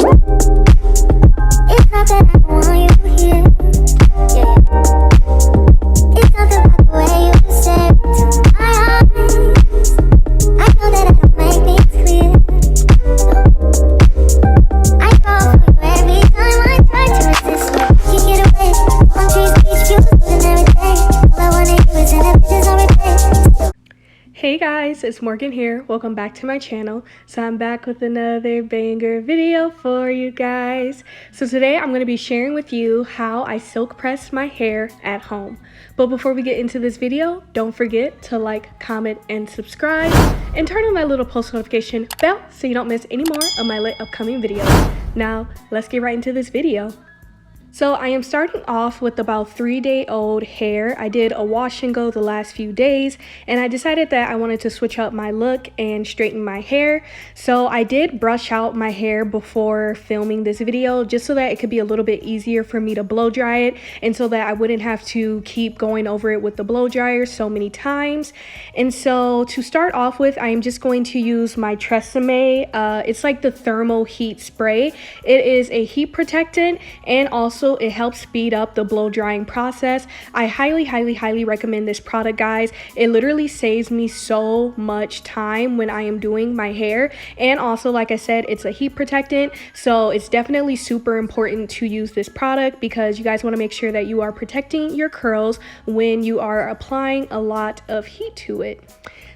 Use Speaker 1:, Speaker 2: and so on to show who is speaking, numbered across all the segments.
Speaker 1: It's not that I don't want you here. Yeah. It's something about the way you stare into my eyes. I know that I don't make things clear. I fall for you every time I try to resist. Can't get away. Palm trees, beach views, and every day. All I wanna do is end up just on replay.
Speaker 2: Hey guys, it's Morgan here. Welcome back to my channel. So I'm back with another banger video for you guys. So today I'm going to be sharing with you how I silk press my hair at home. But before we get into this video, don't forget to like, comment, and subscribe. And turn on that little post notification bell so you don't miss any more of my upcoming videos. Now, let's get right into this video. So I am starting off with about 3-day-old hair. I did a wash and go the last few days, and I decided that I wanted to switch up my look and straighten my hair. So I did brush out my hair before filming this video just so that it could be a little bit easier for me to blow dry it and so that I wouldn't have to keep going over it with the blow dryer so many times. And so to start off with, I am just going to use my Tresemme. It's like the thermal heat spray. It is a heat protectant, and also it helps speed up the blow drying process. I highly recommend this product, guys. It literally saves me so much time when I am doing my hair. And also, like I said, it's a heat protectant, so it's definitely super important to use this product because you guys want to make sure that you are protecting your curls when you are applying a lot of heat to it.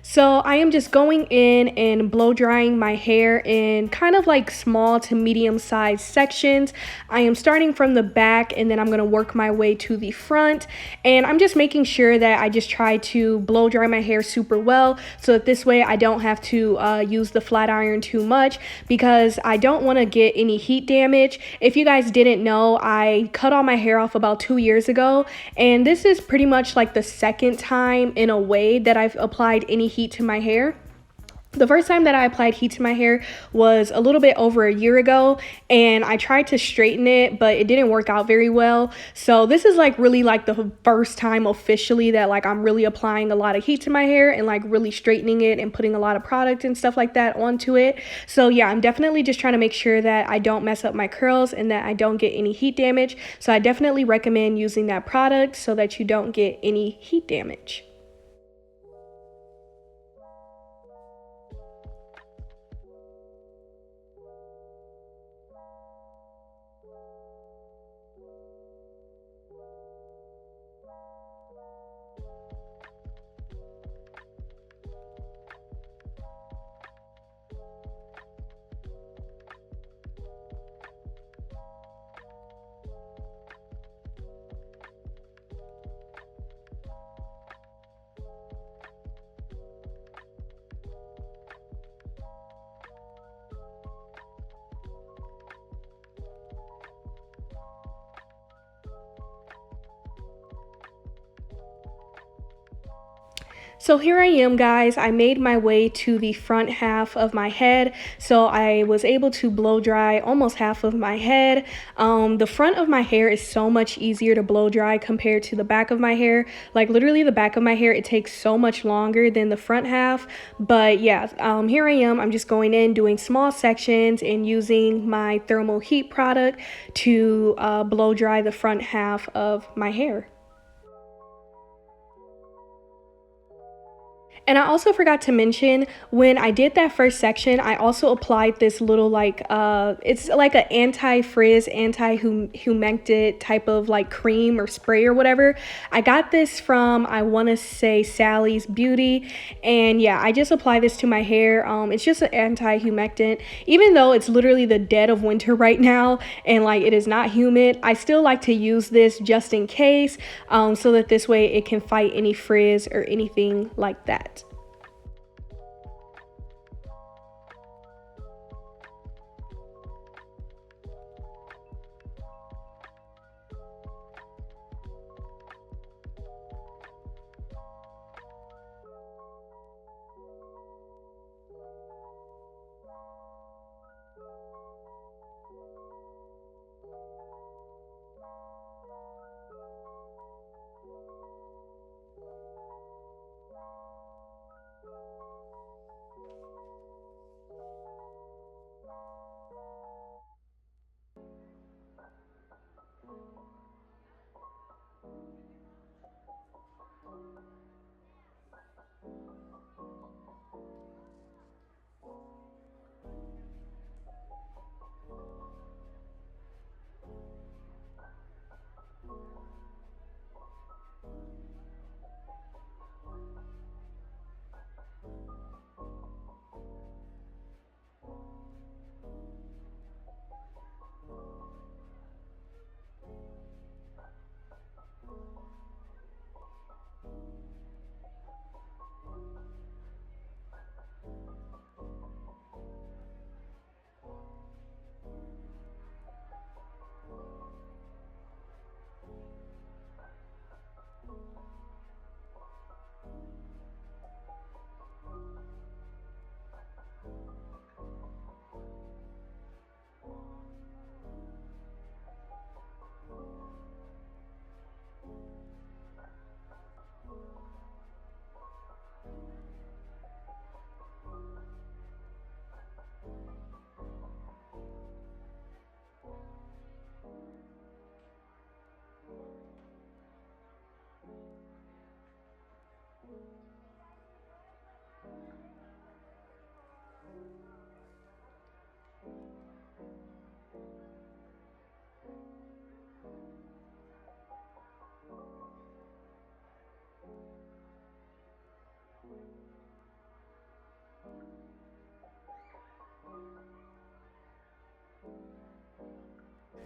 Speaker 2: So I am just going in and blow drying my hair in kind of like small to medium sized sections. I am starting from the back and then I'm going to work my way to the front. And I'm just making sure that I just try to blow dry my hair super well so that this way I don't have to use the flat iron too much because I don't want to get any heat damage. If you guys didn't know, I cut all my hair off about 2 years ago, and this is pretty much like the second time in a way that I've applied any heat to my hair. The first time that I applied heat to my hair was a little bit over a year ago, and I tried to straighten it, but it didn't work out very well. So this is like really like the first time officially that like I'm really applying a lot of heat to my hair and like really straightening it and putting a lot of product and stuff like that onto it. So yeah, I'm definitely just trying to make sure that I don't mess up my curls and that I don't get any heat damage. So I definitely recommend using that product so that you don't get any heat damage. So here I am, guys. I made my way to the front half of my head. So I was able to blow dry almost half of my head. The front of my hair is so much easier to blow dry compared to the back of my hair. Like literally the back of my hair, it takes so much longer than the front half. But yeah, here I am. I'm just going in, doing small sections and using my thermal heat product to blow dry the front half of my hair. And I also forgot to mention, when I did that first section, I also applied this little like, it's like an anti-frizz, anti-humectant type of like cream or spray or whatever. I got this from, I want to say Sally's Beauty. And yeah, I just apply this to my hair. It's just an anti-humectant. Even though it's literally the dead of winter right now and like it is not humid, I still like to use this just in case, so that this way it can fight any frizz or anything like that.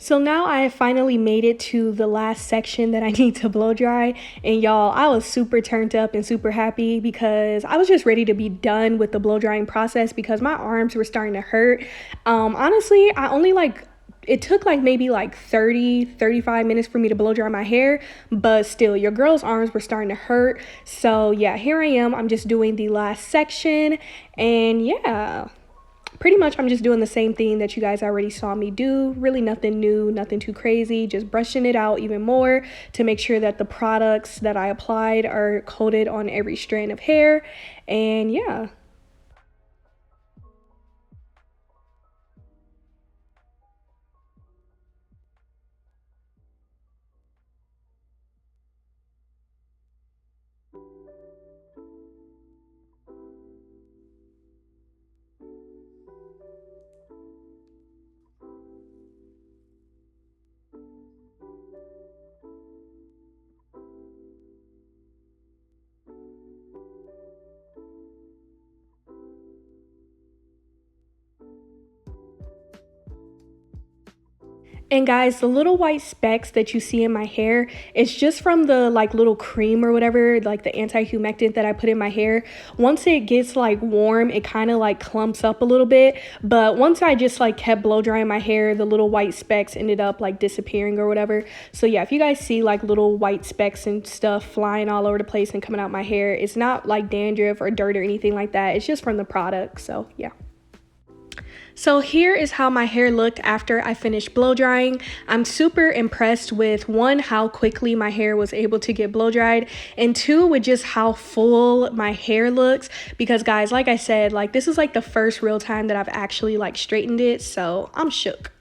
Speaker 2: So now I have finally made it to the last section that I need to blow dry. And y'all, I was super turned up and super happy because I was just ready to be done with the blow drying process because my arms were starting to hurt. Honestly, I only it took maybe 35 minutes for me to blow dry my hair, but still your girl's arms were starting to hurt. So yeah, here I am. I'm just doing the last section, and yeah, pretty much I'm just doing the same thing that you guys already saw me do. Really nothing new, nothing too crazy, just brushing it out even more to make sure that the products that I applied are coated on every strand of hair. And yeah. And guys, the little white specks that you see in my hair, it's just from the little cream or whatever, like the anti-humectant that I put in my hair. Once it gets warm, it kind of clumps up a little bit. But once I just kept blow drying my hair, the little white specks ended up disappearing or whatever. So yeah, if you guys see little white specks and stuff flying all over the place and coming out my hair, it's not dandruff or dirt or anything like that. It's just from the product. So yeah. So here is how my hair looked after I finished blow drying. I'm super impressed with one, how quickly my hair was able to get blow dried, and two, with just how full my hair looks. Because guys, like I said, this is the first real time that I've actually straightened it, so I'm shook.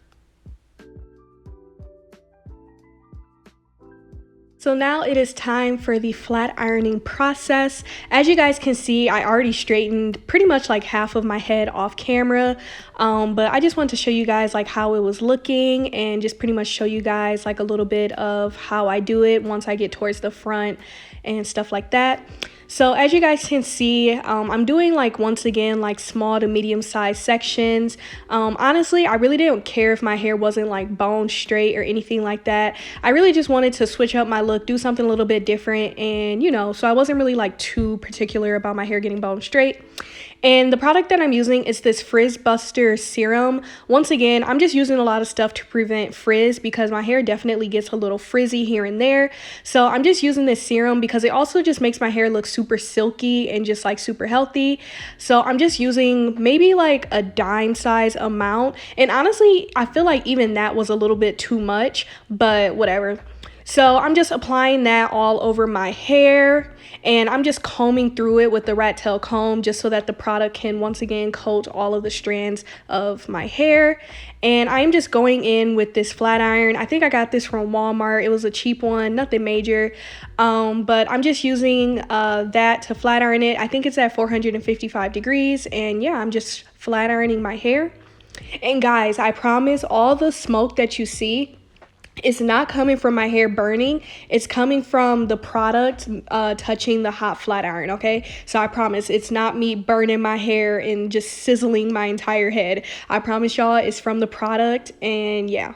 Speaker 2: So now it is time for the flat ironing process. As you guys can see, I already straightened pretty much half of my head off camera. But I just wanted to show you guys how it was looking and just pretty much show you guys a little bit of how I do it once I get towards the front and stuff like that. So as you guys can see, I'm doing once again small to medium sized sections. Honestly, I really didn't care if my hair wasn't bone straight or anything like that. I really just wanted to switch up my look, do something a little bit different, and so I wasn't really too particular about my hair getting bone straight. And the product that I'm using is this Frizz Buster serum. Once again, I'm just using a lot of stuff to prevent frizz because my hair definitely gets a little frizzy here and there. So I'm just using this serum because it also just makes my hair look super silky and just super healthy. So I'm just using maybe a dime size amount. And honestly, I feel even that was a little bit too much, but whatever. So I'm just applying that all over my hair, and I'm just combing through it with the rat tail comb just so that the product can once again coat all of the strands of my hair. And I'm just going in with this flat iron. I think I got this from Walmart. It was a cheap one, nothing major. But I'm just using that to flat iron it. I think it's at 455 degrees, and yeah, I'm just flat ironing my hair. And guys, I promise all the smoke that you see, it's not coming from my hair burning. It's coming from the product touching the hot flat iron, okay? So I promise it's not me burning my hair and just sizzling my entire head. I promise y'all it's from the product, and yeah.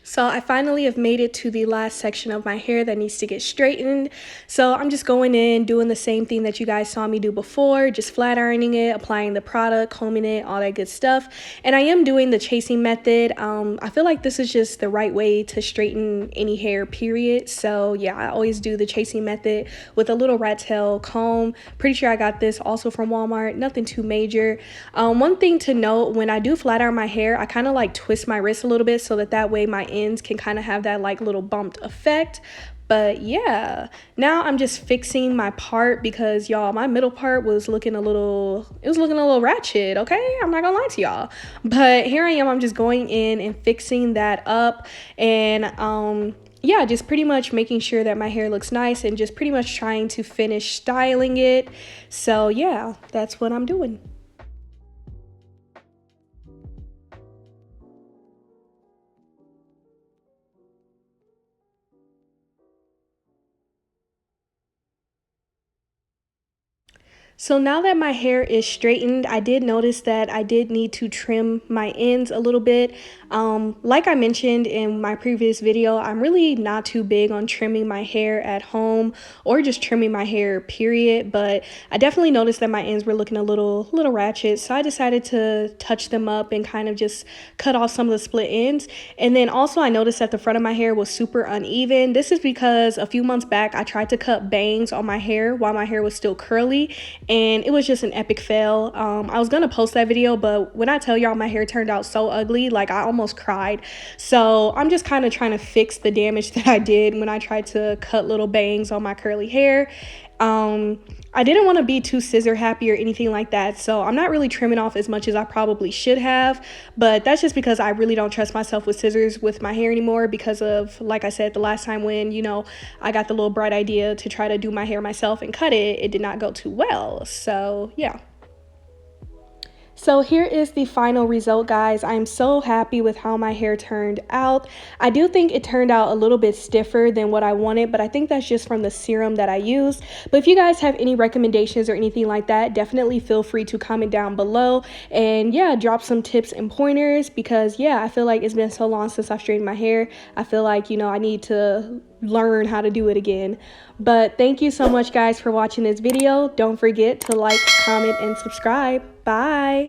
Speaker 2: So I finally have made it to the last section of my hair that needs to get straightened. So I'm just going in, doing the same thing that you guys saw me do before, just flat ironing it, applying the product, combing it, all that good stuff. And I am doing the chasing method. I feel like this is just the right way to straighten any hair, period. So yeah, I always do the chasing method with a little rat tail comb. Pretty sure I got this also from Walmart, nothing too major. One thing to note, when I do flat iron my hair, I kind of twist my wrist a little bit so that way my ends can kind of have that little bumped effect. But yeah, now I'm just fixing my part because y'all, my middle part was looking a little ratchet, okay? I'm not gonna lie to y'all. But here I am, I'm just going in and fixing that up, and yeah, just pretty much making sure that my hair looks nice and just pretty much trying to finish styling it. So yeah, that's what I'm doing. So now that my hair is straightened, I did notice that I did need to trim my ends a little bit. Like I mentioned in my previous video, I'm really not too big on trimming my hair at home or just trimming my hair, period. But I definitely noticed that my ends were looking a little ratchet. So I decided to touch them up and kind of just cut off some of the split ends. And then also I noticed that the front of my hair was super uneven. This is because a few months back, I tried to cut bangs on my hair while my hair was still curly, and it was just an epic fail. I was gonna post that video, but when I tell y'all my hair turned out so ugly, like I almost cried. So I'm just kind of trying to fix the damage that I did when I tried to cut little bangs on my curly hair. I didn't want to be too scissor happy or anything like that, so I'm not really trimming off as much as I probably should have, but that's just because I really don't trust myself with scissors with my hair anymore because of, like I said, the last time when, you know, I got the little bright idea to try to do my hair myself and cut it, it did not go too well. So yeah. So here is the final result, guys. I'm so happy with how my hair turned out. I do think it turned out a little bit stiffer than what I wanted, but I think that's just from the serum that I used. But if you guys have any recommendations or anything like that, definitely feel free to comment down below. And yeah, drop some tips and pointers because yeah, I feel like it's been so long since I've straightened my hair. I feel like, you know, I need to learn how to do it again. But thank you so much, guys, for watching this video. Don't forget to like, comment, and subscribe. Bye.